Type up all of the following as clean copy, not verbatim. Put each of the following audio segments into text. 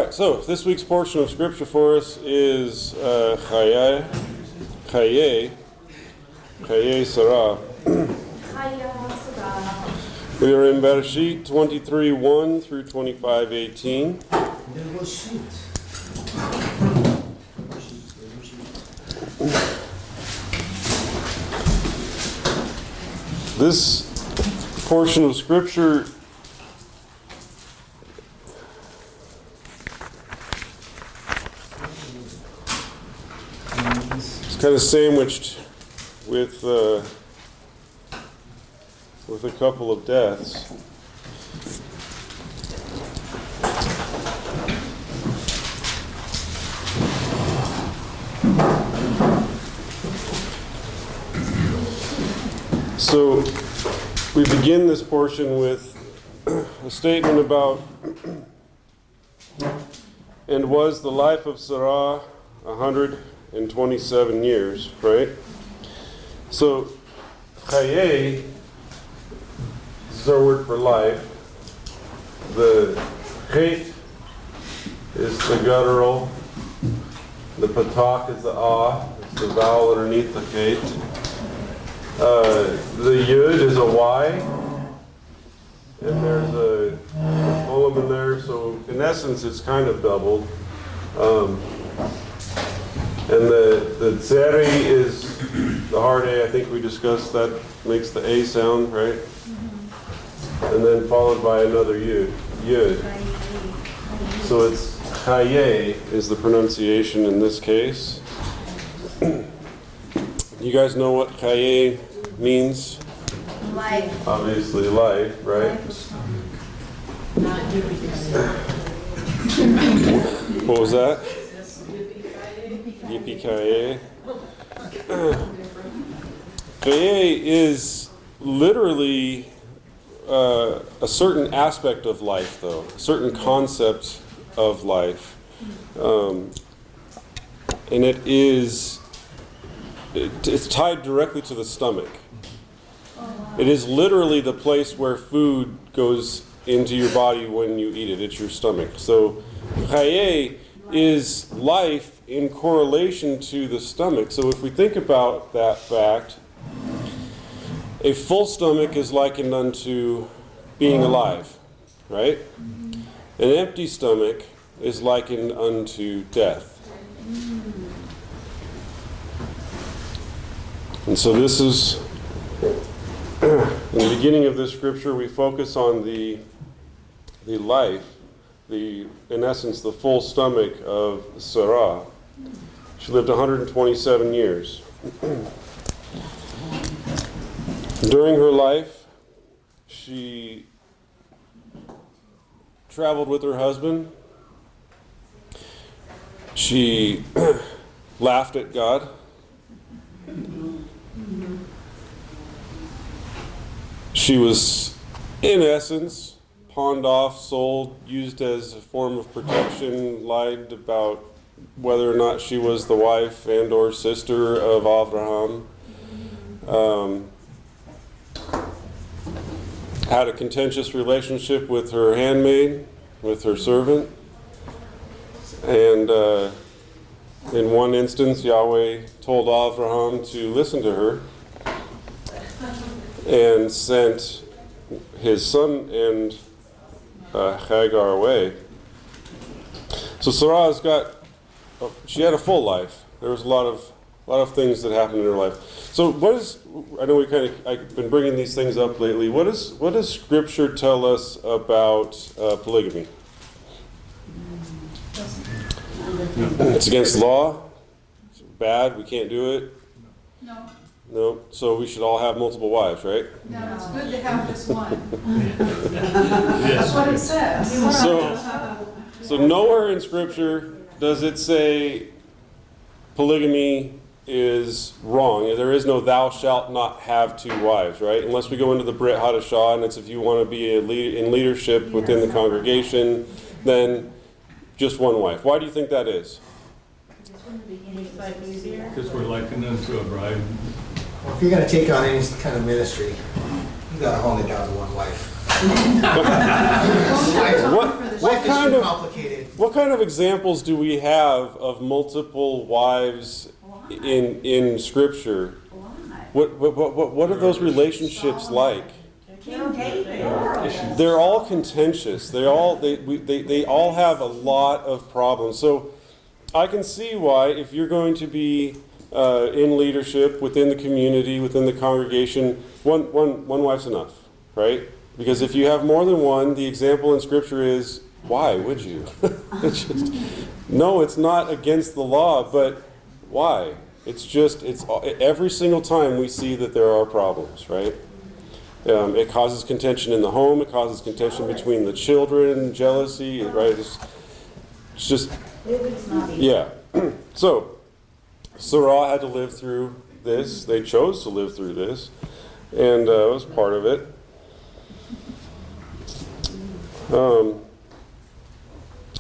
All right, so this week's portion of scripture for us is Chayei Sarah. We are in Bereshit 23:1 through 25:18. This portion of scripture is kind of sandwiched with a couple of deaths. So we begin this portion with a statement about, and was the life of Sarah 127 years, right? So Chayei is our word for life. The Chet is the guttural. The Patak is the Ah. It's the vowel underneath the Chet. The Yud is a Y, and there's a column in there, so in essence it's kind of doubled. And the Tzeri is the hard A. I think we discussed that makes the A sound, right? Mm-hmm. And then followed by another Yud. So it's Chayei is the pronunciation in this case. You guys know what Chayei means? Life. Obviously life, right? What was that? Yippee-ki-yay. Chayei is literally a certain aspect of life, though, a certain concept of life. And it's tied directly to the stomach. It is literally the place where food goes into your body when you eat it. It's your stomach. So Chayei is life in correlation to the stomach. So if we think about that fact, a full stomach is likened unto being alive, right? An empty stomach is likened unto death. And so this is, in the beginning of this scripture, we focus on the life, in essence, the full stomach of Sarah. She lived 127 years. During her life, she traveled with her husband. She laughed at God. She was, in essence, pawned off, sold, used as a form of protection, lied about whether or not she was the wife and or sister of Abraham. Had a contentious relationship with her handmaid, with her servant. And in one instance, Yahweh told Abraham to listen to her and sent his son and Hagar away. So Sarah's she had a full life. There was a lot of things that happened in her life. So I know I've been bringing these things up lately. What does Scripture tell us about polygamy? It's against the law. It's bad. We can't do it. No. So we should all have multiple wives, right? No, it's good to have just one. That's what it says. So nowhere in Scripture does it say polygamy is wrong. There is no thou shalt not have two wives, right? Unless we go into the Brit Hadashah, and it's if you want to be in leadership within the congregation, then just one wife. Why do you think that is? Because we're likened unto a bride. Well, if you're going to take on any kind of ministry, you got to hone it down to one wife. What kind of complicated. What kind of examples do we have of multiple wives in Scripture? What are those relationships like? King David. They're all contentious. They all have a lot of problems. So I can see why, if you're going to be in leadership within the community, within the congregation, one wife's enough, right? Because if you have more than one, the example in Scripture is, why would you? No, it's not against the law, but why? It's every single time we see that there are problems, right? It causes contention in the home. It causes contention between the children, jealousy, right? It's just, yeah. So, Sarah had to live through this. They chose to live through this, and it was part of it.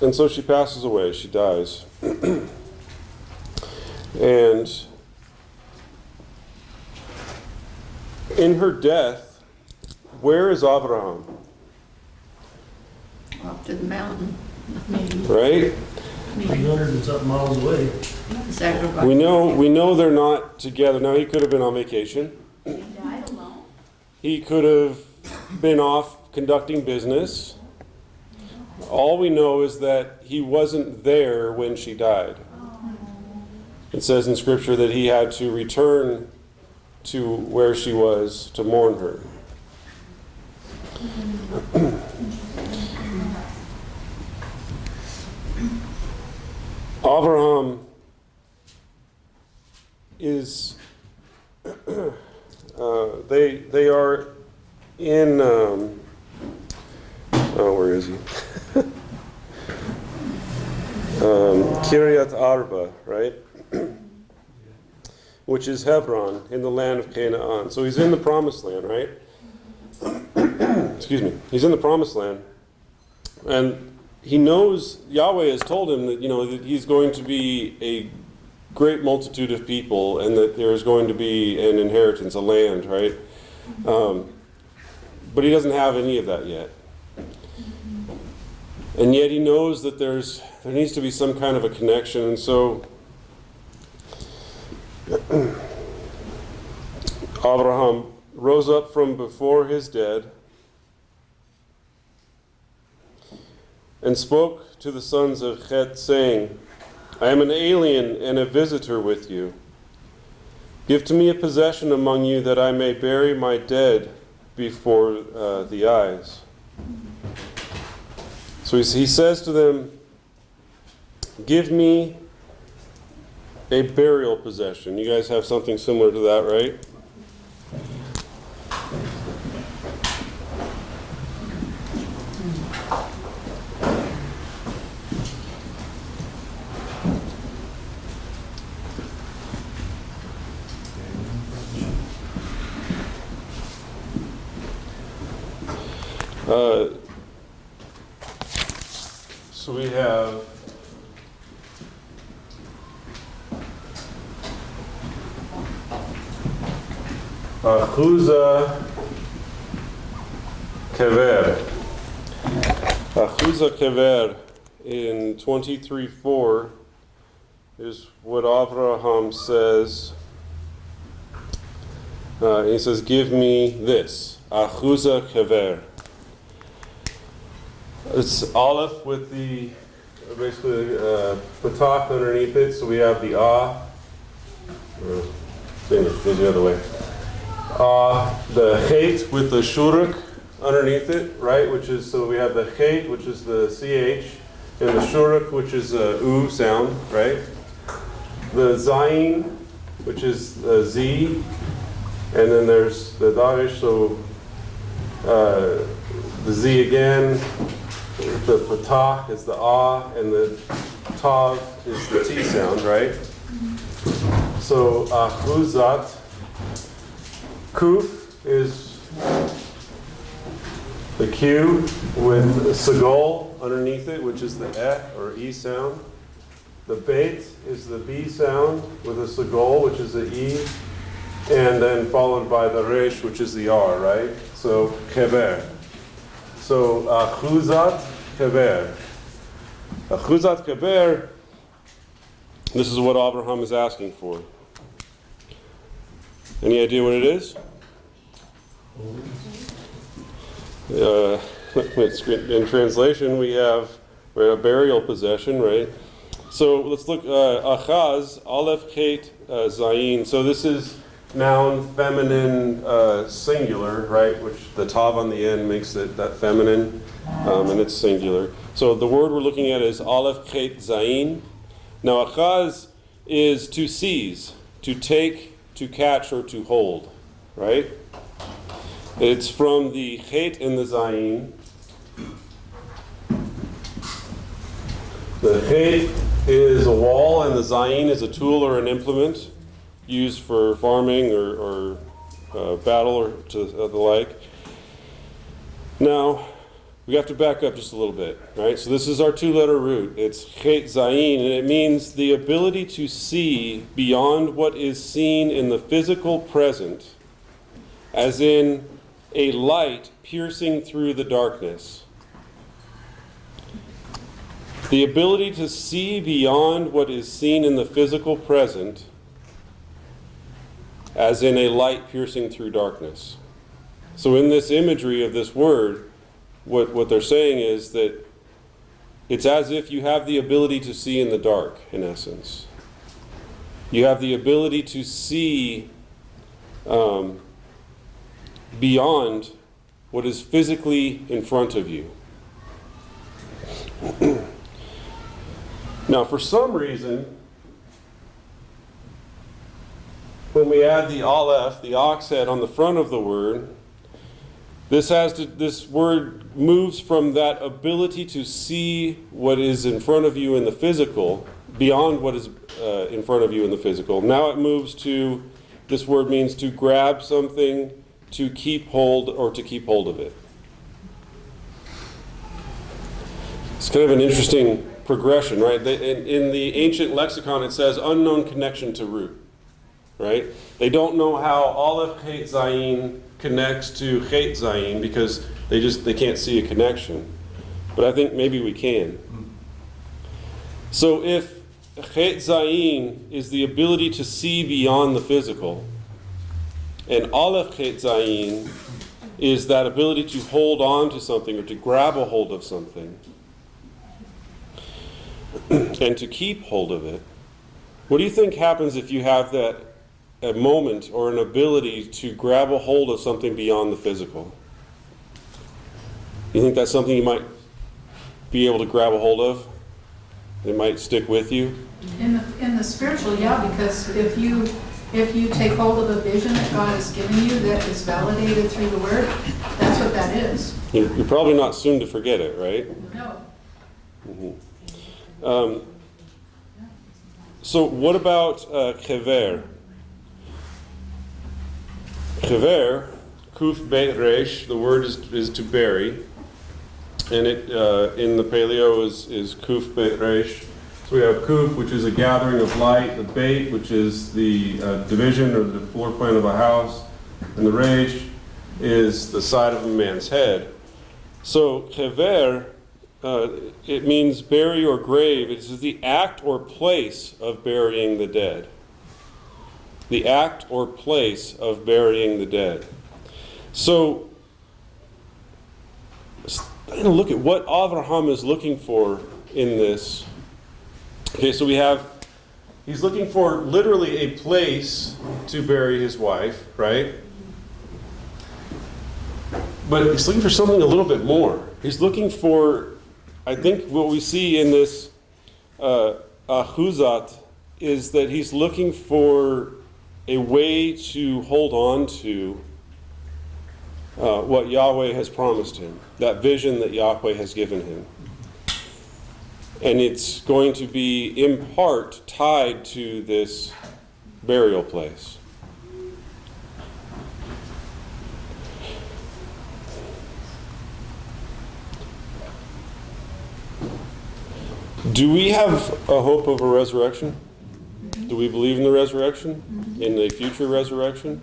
And so she passes away. She dies. And in her death, where is Abraham? Up to the mountain. Right? 300 and something miles away. Sacrifice. We know they're not together. Now, he could have been on vacation. He died alone. He could have been off conducting business. All we know is that he wasn't there when she died. It says in Scripture that he had to return to where she was to mourn her. Abraham is they are in where is he? Kiryat Arba, right? Which is Hebron in the land of Canaan. So he's in the promised land, right? Excuse me. He's in the promised land. And he knows, Yahweh has told him that, that he's going to be a great multitude of people and that there's going to be an inheritance, a land, right? But he doesn't have any of that yet. And yet he knows that there needs to be some kind of a connection. And so Abraham rose up from before his dead and spoke to the sons of Chet, saying, I am an alien and a visitor with you. Give to me a possession among you that I may bury my dead before the eyes. So he says to them, give me a burial possession. You guys have something similar to that, right? So we have Achuza Kever. Achuza Kever in 23:4 is what Abraham says. He says, give me this. Achuza Kever. It's Aleph with the basically patach underneath it. So we have the goes the other way. The chet with the shuruk underneath it, right? Which is, so we have the chet, which is the ch, and the shuruk, which is a u sound, right? The zayin, which is the z, and then there's the davish, so the z again. The patah is the and the tav is the t sound, right? So achuzat, kuf is the q with a sagol underneath it, which is the or e sound. The beit is the b sound with a sagol, which is the e, and then followed by the resh, which is the r, right? So kever. So, chuzat kever. Achuzat keber, this is what Abraham is asking for. Any idea what it is? In translation, we have a burial possession, right? So let's look, achaz, aleph, chet, zayin. So this is noun, feminine, singular, right? Which the tav on the end makes it that feminine, and it's singular. So the word we're looking at is aleph, chet, zayin. Now achaz is to seize, to take, to catch, or to hold, right? It's from the chet and the zayin. The chet is a wall, and the zayin is a tool or an implement used for farming or battle or to the like. Now, we have to back up just a little bit, right? So this is our two-letter root. It's chet zayin, and it means the ability to see beyond what is seen in the physical present, as in a light piercing through the darkness. The ability to see beyond what is seen in the physical present, as in a light piercing through darkness. So in this imagery of this word, what they're saying is that it's as if you have the ability to see in the dark, in essence. You have the ability to see beyond what is physically in front of you. Now, for some reason, when we add the aleph, the ox head, on the front of the word, this word moves from that ability to see what is in front of you in the physical, beyond what is in front of you in the physical. Now it moves to, this word means to grab something, to keep hold, or to keep hold of it. It's kind of an interesting progression, right? In the ancient lexicon, it says unknown connection to root, right? They don't know how aleph chet zayin connects to chet zayin because they can't see a connection. But I think maybe we can. So if chet zayin is the ability to see beyond the physical, and aleph chet zayin is that ability to hold on to something or to grab a hold of something, and to keep hold of it. What do you think happens if you have a moment or an ability to grab a hold of something beyond the physical? You think that's something you might be able to grab a hold of? It might stick with you? In the spiritual, yeah, because if you take hold of a vision that God has given you that is validated through the Word, that's what that is. You're probably not soon to forget it, right? No. Mm-hmm. So what about chever? Chever, kuf beit resh, the word is to bury, and it in the paleo is kuf beit resh. So we have kuf, which is a gathering of light, the beit, which is the division or the floor plan of a house, and the resh is the side of a man's head. So chever, it means bury or grave. It is the act or place of burying the dead. The act or place of burying the dead. So, look at what Abraham is looking for in this. Okay, so he's looking for literally a place to bury his wife, right? But he's looking for something a little bit more. He's looking for, I think what we see in this achuzat is that he's looking for a way to hold on to what Yahweh has promised him, that vision that Yahweh has given him. And it's going to be in part tied to this burial place. Do we have a hope of a resurrection? Do we believe in the resurrection? In the future resurrection?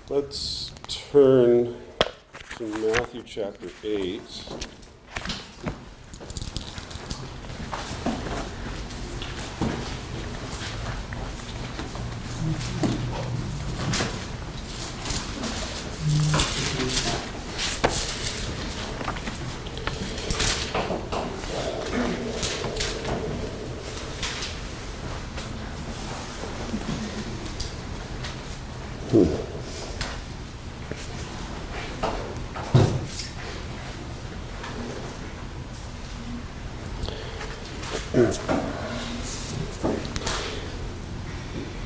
Let's turn to Matthew chapter 8.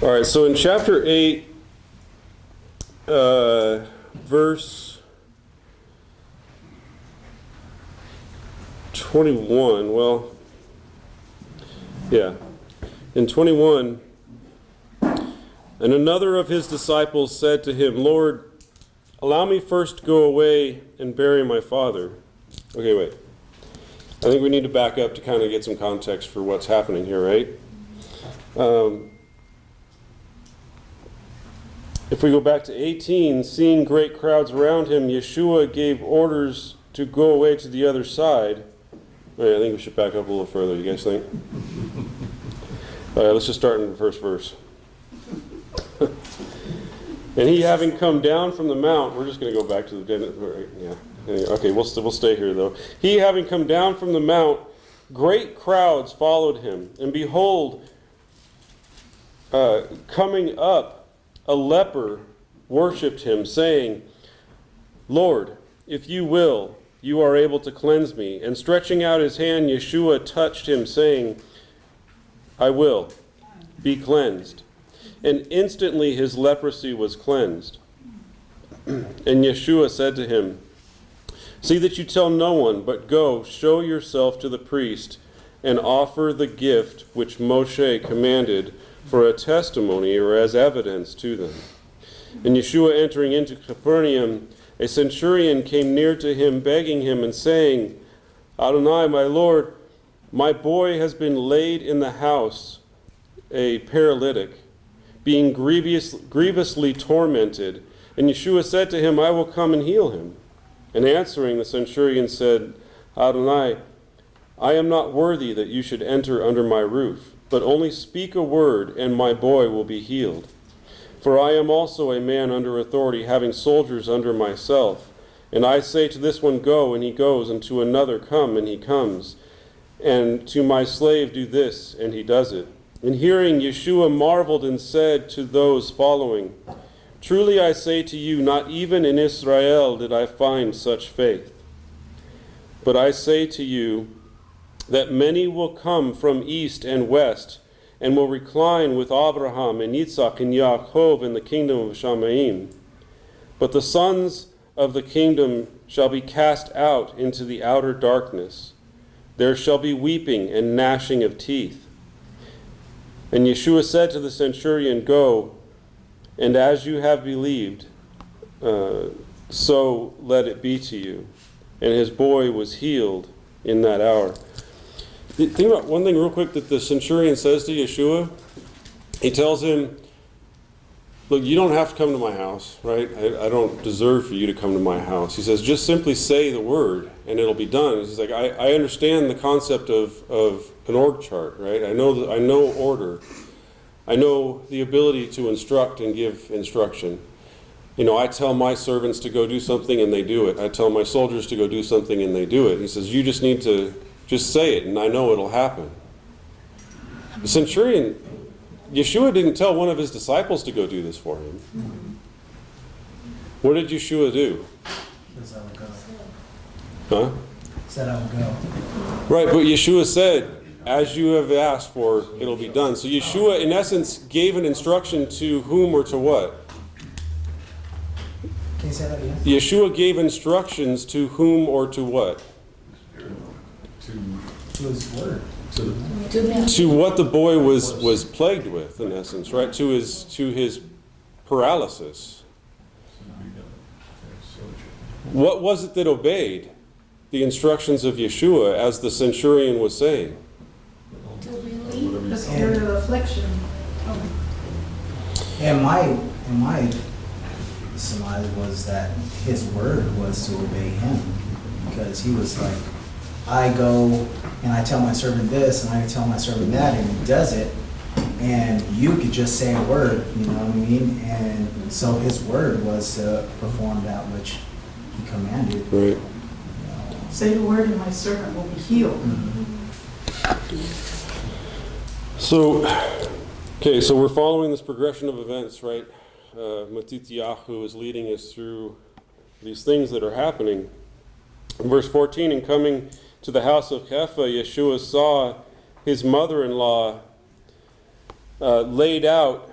All right, so in chapter 8, verse 21, well, yeah, in 21, and another of his disciples said to him, Lord, allow me first to go away and bury my father. Okay, wait. I think we need to back up to kind of get some context for what's happening here, right? If we go back to 18, seeing great crowds around him, Yeshua gave orders to go away to the other side. Wait, I think we should back up a little further, you guys think? All right, let's just start in the first verse. And he, having come down from the mount, we're just going to go back to the, yeah. Okay, we'll stay here though. He, having come down from the mount, great crowds followed him. And behold, coming up, a leper worshipped him, saying, Lord, if you will, you are able to cleanse me. And stretching out his hand, Yeshua touched him, saying, I will, be cleansed. And instantly his leprosy was cleansed. And Yeshua said to him, see that you tell no one, but go, show yourself to the priest, and offer the gift which Moshe commanded for a testimony or as evidence to them. And Yeshua entering into Capernaum, a centurion came near to him, begging him and saying, Adonai, my Lord, my boy has been laid in the house, a paralytic, being grievously tormented. And Yeshua said to him, I will come and heal him. And answering, the centurion said, Adonai, I am not worthy that you should enter under my roof, but only speak a word, and my boy will be healed. For I am also a man under authority, having soldiers under myself. And I say to this one, go, and he goes, and to another, come, and he comes. And to my slave, do this, and he does it. And hearing, Yeshua marveled and said to those following, truly I say to you, not even in Israel did I find such faith. But I say to you that many will come from east and west, and will recline with Abraham and Yitzhak and Yaakov in the kingdom of Shamayim. But the sons of the kingdom shall be cast out into the outer darkness. There shall be weeping and gnashing of teeth. And Yeshua said to the centurion, go, and as you have believed, so let it be to you. And his boy was healed in that hour. Think about one thing real quick that the centurion says to Yeshua. He tells him, look, you don't have to come to my house, right? I don't deserve for you to come to my house. He says, just simply say the word and it'll be done. He's like, I understand the concept of an org chart, right? I know order. I know the ability to instruct and give instruction. You know, I tell my servants to go do something and they do it. I tell my soldiers to go do something and they do it. He says, you just need to just say it and I know it'll happen. The centurion, Yeshua didn't tell one of his disciples to go do this for him. What did Yeshua do? Said I would go. Huh? Said I would go. Right, but Yeshua said, as you have asked for, it'll be done. So Yeshua, in essence, gave an instruction to whom or to what? Can you say that again? Yeshua gave instructions to whom or to what? To his word. To what the boy was plagued with, in essence, right? To his paralysis. What was it that obeyed the instructions of Yeshua, as the centurion was saying? The spirit of affliction. And my surmise was that his word was to obey him, because he was like, I go and I tell my servant this and I tell my servant that, and he does it, and you could just say a word, you know what I mean? And so his word was to perform that which he commanded. Right. You know. Say the word and my servant will be healed. So, okay, so we're following this progression of events, right? Matityahu is leading us through these things that are happening. In verse 14, in coming to the house of Kepha, Yeshua saw his mother-in-law laid out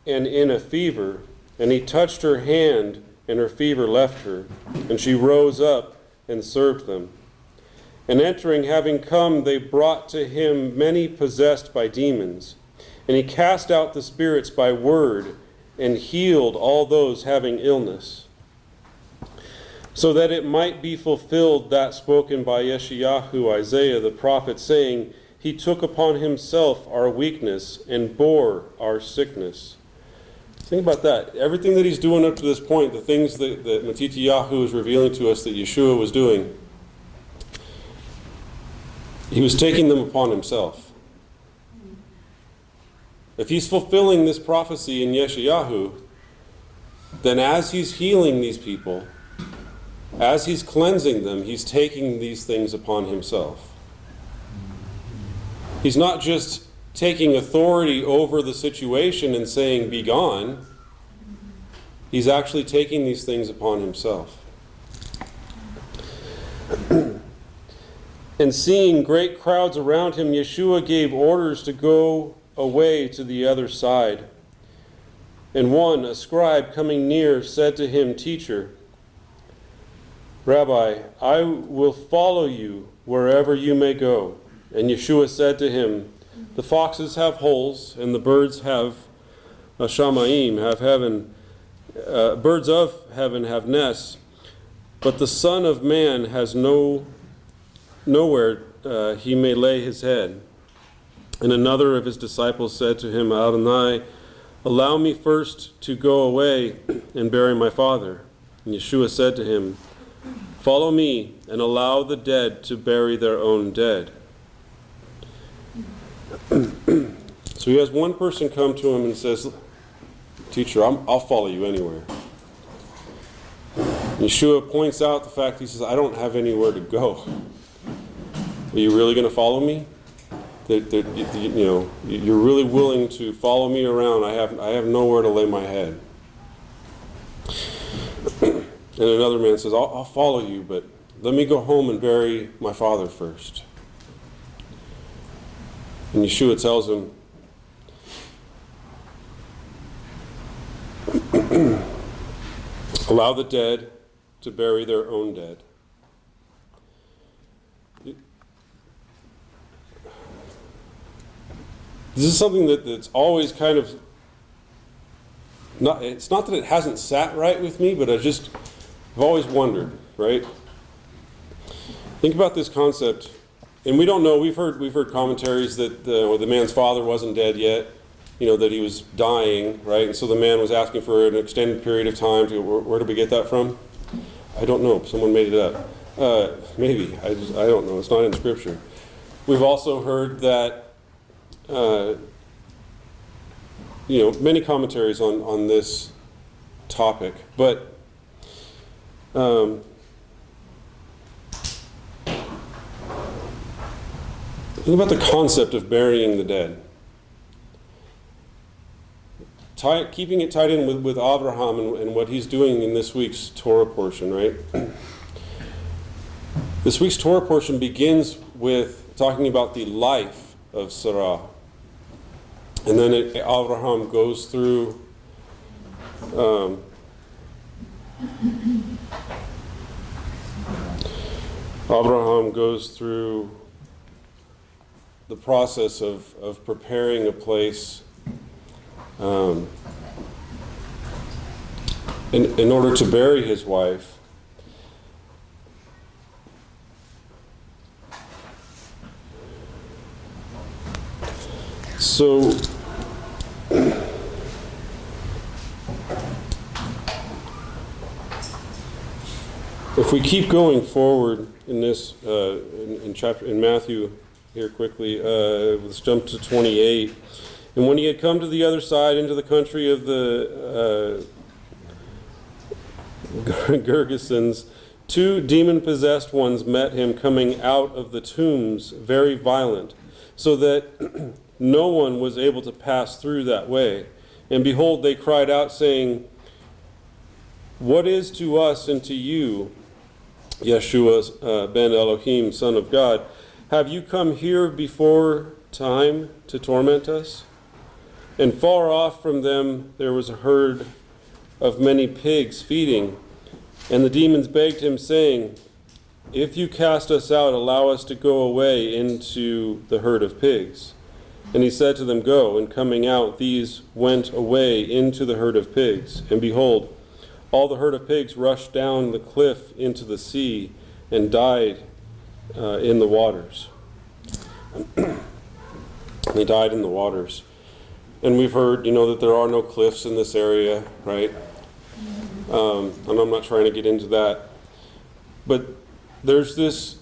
and in a fever, and he touched her hand, and her fever left her, and she rose up and served them. And entering, having come, they brought to him many possessed by demons, and he cast out the spirits by word, and healed all those having illness, so that it might be fulfilled that spoken by Yeshayahu, Isaiah the prophet, saying, He took upon himself our weakness and bore our sickness. Think about that. Everything that he's doing up to this point, the things that Matityahu is revealing to us that Yeshua was doing, he was taking them upon himself. If he's fulfilling this prophecy in Yeshayahu, then as he's healing these people, as he's cleansing them, he's taking these things upon himself. He's not just taking authority over the situation and saying, be gone. He's actually taking these things upon himself. And seeing great crowds around him, Yeshua gave orders to go away to the other side. And one, a scribe coming near, said to him, Teacher, Rabbi, I will follow you wherever you may go. And Yeshua said to him, The foxes have holes, and the birds have shamaim, have heaven. Birds of heaven have nests, but the Son of Man has nowhere he may lay his head. And another of his disciples said to him, Adonai, allow me first to go away and bury my father. And Yeshua said to him, Follow me, and allow the dead to bury their own dead. So he has one person come to him and says, Teacher, I'll follow you anywhere. Yeshua points out the fact, he says, I don't have anywhere to go. Are you really going to follow me? You're really willing to follow me around. I have nowhere to lay my head. And another man says, I'll follow you, but let me go home and bury my father first. And Yeshua tells him, allow the dead to bury their own dead. This is something that's always kind of, it's not that it hasn't sat right with me, but I've always wondered, right? Think about this concept, and we don't know, we've heard commentaries that the man's father wasn't dead yet, that he was dying, right? And so the man was asking for an extended period of time. Where did we get that from? I don't know. Someone made it up. Maybe. I don't know. It's not in Scripture. We've also heard that many commentaries on this topic, but think about the concept of burying the dead. Keeping it tied in with Abraham and what he's doing in this week's Torah portion, right? This week's Torah portion begins with talking about the life of Sarah. And then Abraham goes through the process of preparing a place in order to bury his wife. So we keep going forward in this, in Matthew here quickly, let's jump to 28. And when he had come to the other side into the country of the Gergesens, 2 demon-possessed ones met him coming out of the tombs, very violent, so that no one was able to pass through that way. And behold, they cried out, saying, "What is to us and to you, Yeshua ben Elohim, Son of God? Have you come here before time to torment us?" And far off from them there was a herd of many pigs feeding. And the demons begged him, saying, "If you cast us out, allow us to go away into the herd of pigs." And he said to them, "Go." And coming out, these went away into the herd of pigs. And behold, all the herd of pigs rushed down the cliff into the sea and died in the waters. They died in the waters. And we've heard, that there are no cliffs in this area, right? And I'm not trying to get into that. But there's this,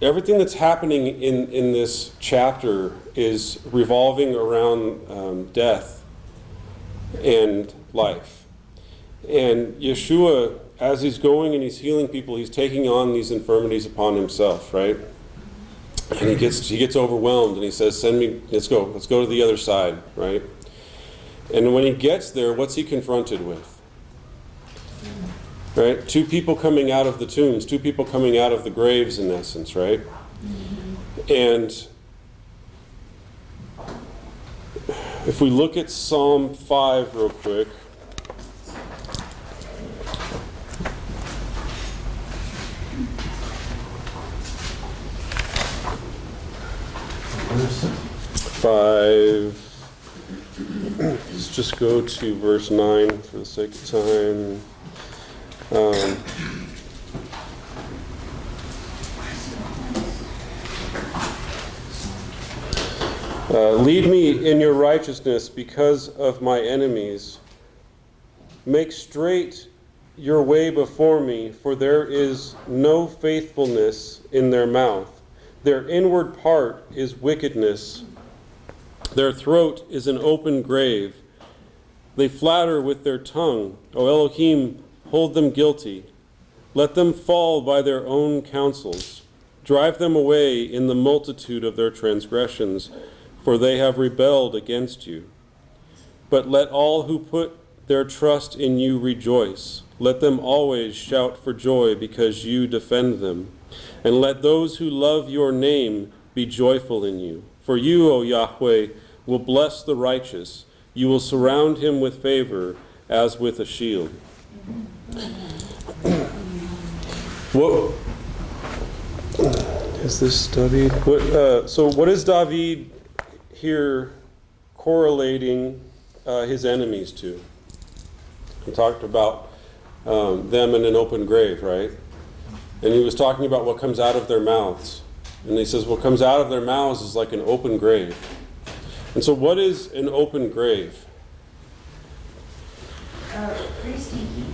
everything that's happening in this chapter is revolving around death and life. And Yeshua, as he's going and he's healing people, he's taking on these infirmities upon himself, right? And he gets overwhelmed and he says, "Send me, let's go to the other side," right? And when he gets there, what's he confronted with? Right? 2 people coming out of the tombs, 2 people coming out of the graves, in essence, right? And if we look at Psalm 5 real quick. Verse 5. Let's just go to verse 9 for the sake of time. Lead me in your righteousness because of my enemies. Make straight your way before me, for there is no faithfulness in their mouth. Their inward part is wickedness. Their throat is an open grave. They flatter with their tongue. O Elohim, hold them guilty. Let them fall by their own counsels. Drive them away in the multitude of their transgressions, for they have rebelled against you. But let all who put their trust in you rejoice. Let them always shout for joy because you defend them. And let those who love your name be joyful in you. For you, O Yahweh, will bless the righteous. You will surround him with favor as with a shield. What is this, David? So what is David here correlating his enemies to? He talked about them in an open grave, right? And he was talking about what comes out of their mouths. And he says what comes out of their mouths is like an open grave. And so what is an open grave? Pretty stinky.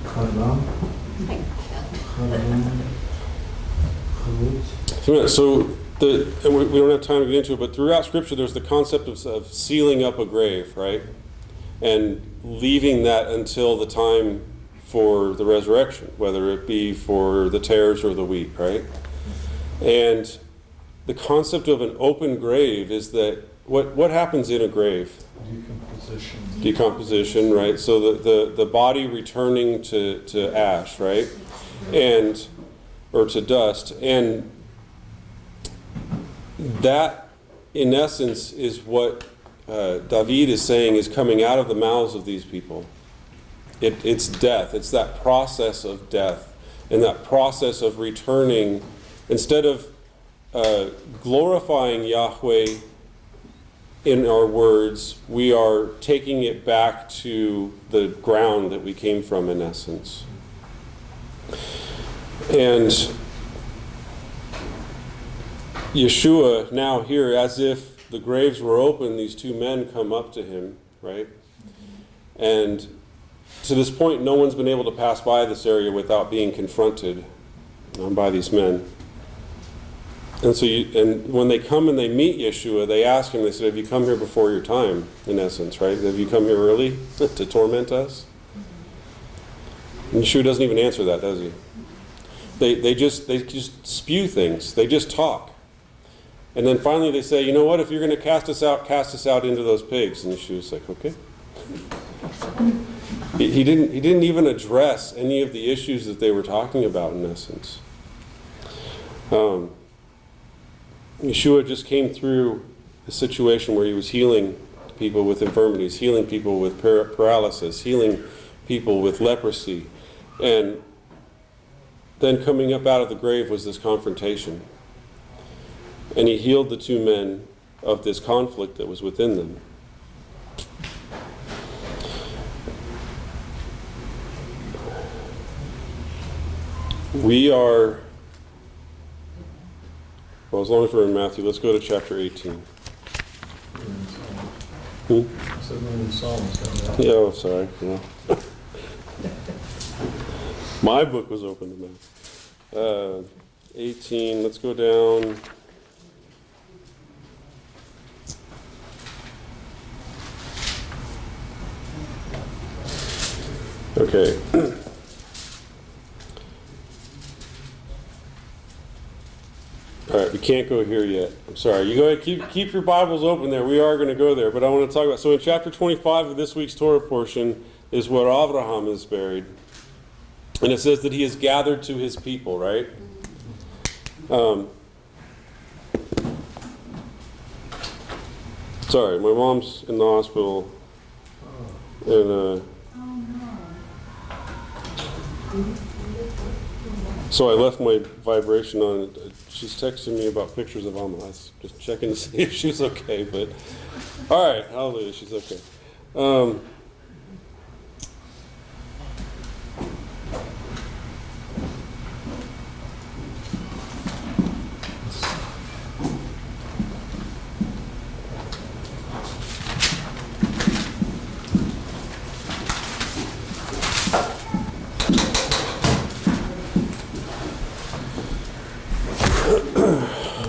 So and we don't have time to get into it, but throughout Scripture there's the concept of sealing up a grave, right? And leaving that until the time for the resurrection, whether it be for the tares or the wheat, right? And the concept of an open grave is that what happens in a grave? Decomposition, right? So the body returning to ash, right? Or to dust. And that, in essence, is what David is saying is coming out of the mouths of these people. It's death. It's that process of death and that process of returning. Instead of glorifying Yahweh in our words, we are taking it back to the ground that we came from, in essence. And Yeshua now here, as if the graves were open, these 2 men come up to him, right? And to this point, no one's been able to pass by this area without being confronted by these men. And so, and when they come and they meet Yeshua, they ask him, they said, have you come here before your time, in essence, right? Have you come here early to torment us? And Yeshua doesn't even answer that, does he? They just spew things. They just talk. And then finally they say, you know what, if you're going to cast us out into those pigs. And Yeshua's like, okay. He didn't even address any of the issues that they were talking about, in essence. Yeshua just came through a situation where he was healing people with infirmities, healing people with paralysis, healing people with leprosy. And then coming up out of the grave was this confrontation. And he healed the two men of this conflict that was within them. We are, well, as long as we're in Matthew, let's go to chapter 18. So we're in Psalms. Yeah, oh, sorry. Yeah. My book was open to Matthew. 18, let's go down. Okay. All right, we can't go here yet. I'm sorry. You go ahead, keep your Bibles open there. We are going to go there, but I want to talk about. So in chapter 25 of this week's Torah portion is where Abraham is buried, and it says that he is gathered to his people. Right. Sorry, my mom's in the hospital, and so I left my vibration on. She's texting me about pictures of Alma. I was just checking to see if she's okay, but all right, hallelujah, she's okay.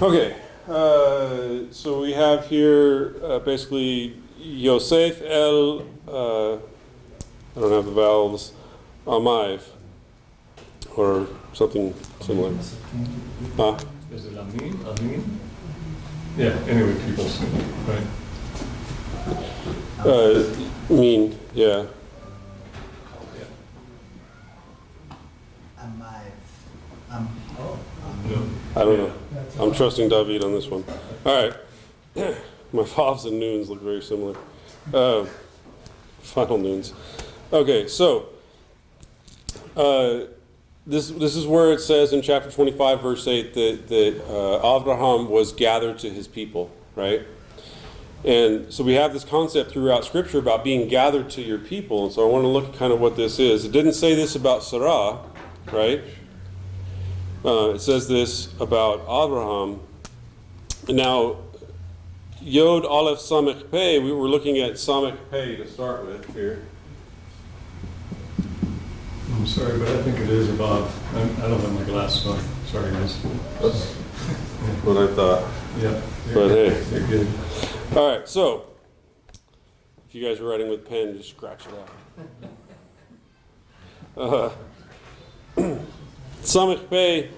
Okay, so we have here basically Yosef el, I don't have the vowels, Amaiv, or something similar. Huh? Is it Amin? Amin? Yeah, anyway, people say it, right? Mean, yeah. I don't know. I'm trusting David on this one. All right. My Favs and Noons look very similar. Final Noons. Okay, so this is where it says in chapter 25, verse 8, that Abraham was gathered to his people, right? And so we have this concept throughout Scripture about being gathered to your people. And so I want to look at kind of what this is. It didn't say this about Sarah, right? It says this about Abraham. Now, Yod Aleph Samech Pei, we were looking at Samech Pei to start with here. I'm sorry, but I think it is above. I don't have my glasses on. Sorry, guys. That's what I thought. Yeah. But hey. You're good. All right, so if you guys are writing with pen, just scratch it out. Samech Pei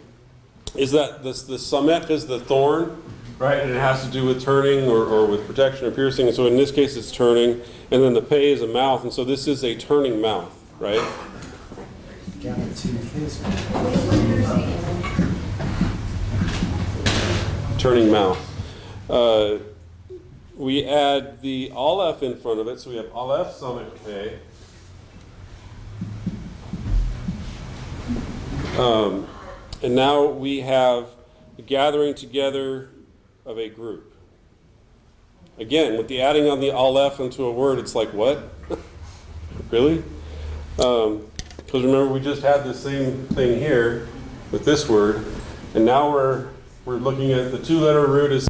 is that the Samech is the thorn, right? And it has to do with turning or with protection or piercing. And so in this case, it's turning. And then the Pei is a mouth. And so this is a turning mouth, right? Gathered to his Turning mouth. We add the Aleph in front of it. So we have Aleph Samech Pei. And now we have the gathering together of a group. Again, with the adding on the Aleph into a word, it's like, what? Really? Because remember, we just had the same thing here with this word, and now we're looking at the two-letter root is